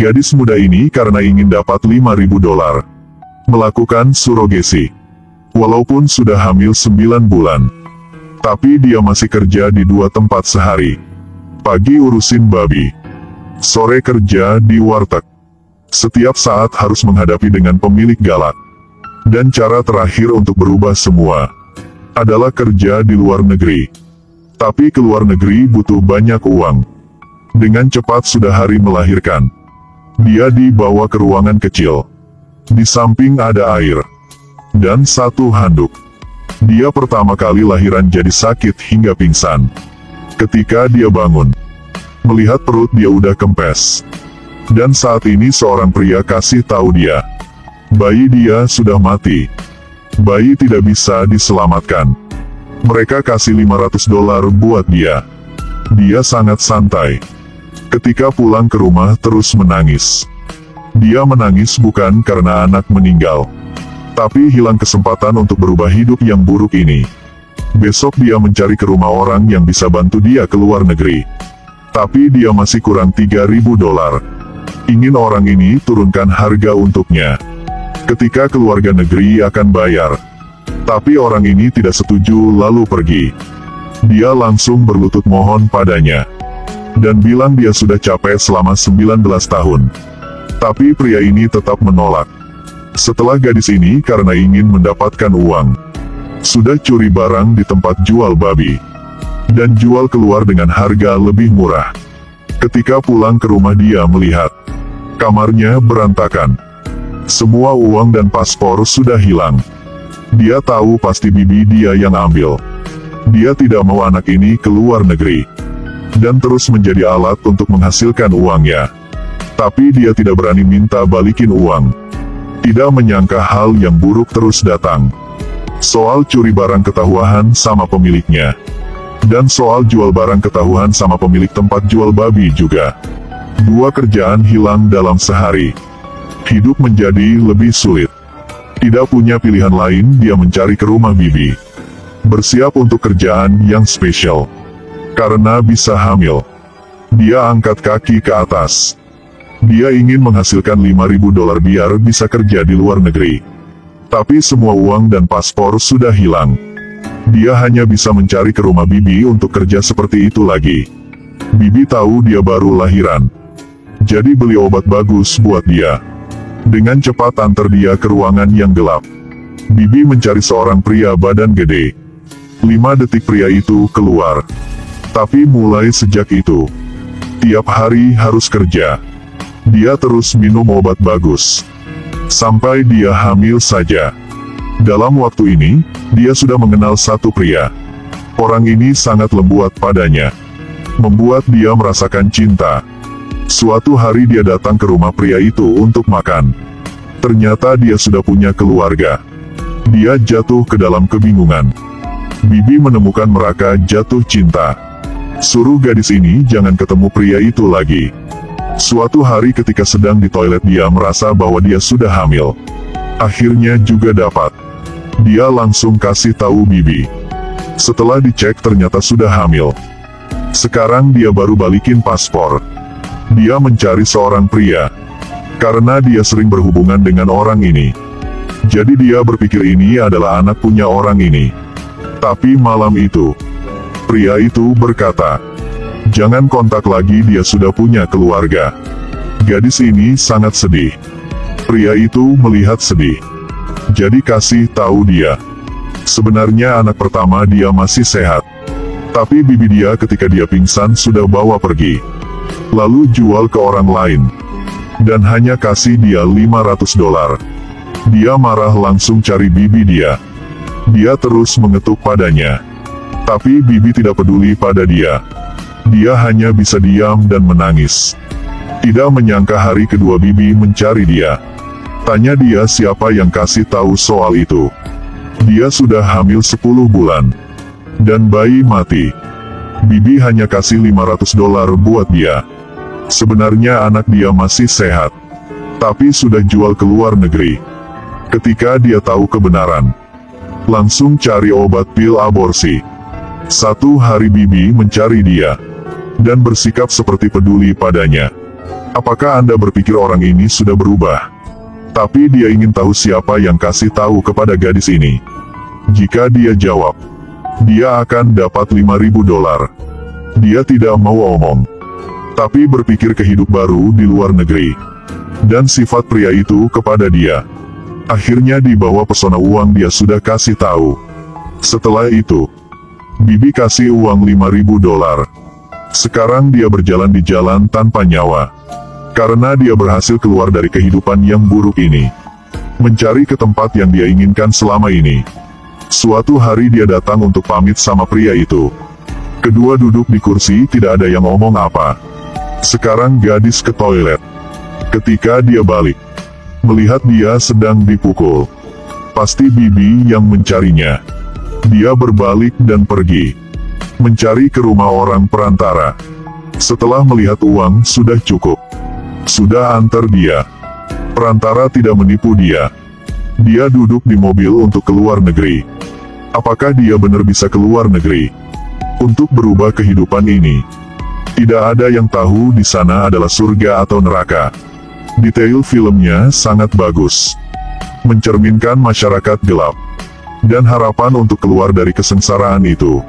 Gadis muda ini karena ingin dapat $5.000, melakukan surogesi. Walaupun sudah hamil 9 bulan, tapi dia masih kerja di 2 tempat sehari. Pagi urusin babi, sore kerja di warteg. Setiap saat harus menghadapi dengan pemilik galak. Dan cara terakhir untuk berubah semua adalah kerja di luar negeri. Tapi ke luar negeri butuh banyak uang. Dengan cepat sudah hari melahirkan. Dia dibawa ke ruangan kecil. Di samping ada air dan 1 handuk. Dia pertama kali lahiran jadi sakit hingga pingsan. Ketika dia bangun, melihat perut dia udah kempes. Dan saat ini seorang pria kasih tahu dia, bayi dia sudah mati. Bayi tidak bisa diselamatkan. Mereka kasih $500 buat dia. Dia sangat santai. Ketika pulang ke rumah terus menangis. Dia menangis bukan karena anak meninggal, tapi hilang kesempatan untuk berubah hidup yang buruk ini. Besok dia mencari ke rumah orang yang bisa bantu dia ke luar negeri. Tapi dia masih kurang $3.000. Ingin orang ini turunkan harga untuknya. Ketika keluarga negeri akan bayar. Tapi orang ini tidak setuju lalu pergi. Dia langsung berlutut mohon padanya. Dan bilang dia sudah capek selama 19 tahun. Tapi pria ini tetap menolak. Setelah gadis ini karena ingin mendapatkan uang, sudah curi barang di tempat jual babi. Dan jual keluar dengan harga lebih murah. Ketika pulang ke rumah dia melihat kamarnya berantakan. Semua uang dan paspor sudah hilang. Dia tahu pasti bibi dia yang ambil. Dia tidak mau anak ini ke luar negeri. Dan terus menjadi alat untuk menghasilkan uangnya. Tapi dia tidak berani minta balikin uang. Tidak menyangka hal yang buruk terus datang. Soal curi barang ketahuan sama pemiliknya. Dan soal jual barang ketahuan sama pemilik tempat jual babi juga. 2 kerjaan hilang dalam sehari. Hidup menjadi lebih sulit. Tidak punya pilihan lain, dia mencari ke rumah bibi. Bersiap untuk kerjaan yang spesial. Karena bisa hamil. Dia angkat kaki ke atas. Dia ingin menghasilkan $5.000 biar bisa kerja di luar negeri. Tapi semua uang dan paspor sudah hilang. Dia hanya bisa mencari ke rumah bibi untuk kerja seperti itu lagi. Bibi tahu dia baru lahiran. Jadi beli obat bagus buat dia. Dengan cepat antar dia ke ruangan yang gelap. Bibi mencari seorang pria badan gede. 5 detik pria itu keluar. Tapi mulai sejak itu, tiap hari harus kerja. Dia terus minum obat bagus. Sampai dia hamil saja. Dalam waktu ini, dia sudah mengenal satu pria. Orang ini sangat lembut padanya. Membuat dia merasakan cinta. Suatu hari dia datang ke rumah pria itu untuk makan. Ternyata dia sudah punya keluarga. Dia jatuh ke dalam kebingungan. Bibi menemukan mereka jatuh cinta. Suruh gadis ini jangan ketemu pria itu lagi. Suatu hari ketika sedang di toilet dia merasa bahwa dia sudah hamil. Akhirnya juga dapat. Dia langsung kasih tahu bibi. Setelah dicek ternyata sudah hamil. Sekarang dia baru balikin paspor. Dia mencari seorang pria. Karena dia sering berhubungan dengan orang ini. Jadi dia berpikir ini adalah anak punya orang ini. Tapi malam itu, pria itu berkata, jangan kontak lagi, dia sudah punya keluarga. Gadis ini sangat sedih. Pria itu melihat sedih. Jadi kasih tahu dia. Sebenarnya anak pertama dia masih sehat. Tapi bibi dia ketika dia pingsan sudah bawa pergi. Lalu jual ke orang lain. Dan hanya kasih dia $500. Dia marah langsung cari bibi dia. Dia terus mengetuk padanya. Tapi bibi tidak peduli pada dia. Dia hanya bisa diam dan menangis. Tidak menyangka hari kedua bibi mencari dia. Tanya dia siapa yang kasih tahu soal itu. Dia sudah hamil 10 bulan. Dan bayi mati. Bibi hanya kasih $500 buat dia. Sebenarnya anak dia masih sehat. Tapi sudah jual ke luar negeri. Ketika dia tahu kebenaran, langsung cari obat pil aborsi. Satu hari bibi mencari dia. Dan bersikap seperti peduli padanya. Apakah Anda berpikir orang ini sudah berubah? Tapi dia ingin tahu siapa yang kasih tahu kepada gadis ini. Jika dia jawab, dia akan dapat $5.000. Dia tidak mau omong, tapi berpikir ke hidup baru di luar negeri. Dan sifat pria itu kepada dia. Akhirnya di bawah pesona uang dia sudah kasih tahu. Setelah itu, Bibi kasih uang $5.000. Sekarang dia berjalan di jalan tanpa nyawa. Karena dia berhasil keluar dari kehidupan yang buruk ini. Mencari ke tempat yang dia inginkan selama ini. Suatu hari dia datang untuk pamit sama pria itu. Kedua duduk di kursi, tidak ada yang ngomong apa. Sekarang gadis ke toilet. Ketika dia balik, melihat dia sedang dipukul. Pasti Bibi yang mencarinya. Dia berbalik dan pergi. Mencari ke rumah orang perantara. Setelah melihat uang sudah cukup, sudah antar dia. Perantara tidak menipu dia. Dia duduk di mobil untuk keluar negeri. Apakah dia benar bisa keluar negeri untuk berubah kehidupan ini? Tidak ada yang tahu di sana adalah surga atau neraka. Detail filmnya sangat bagus, mencerminkan masyarakat gelap dan harapan untuk keluar dari kesengsaraan itu.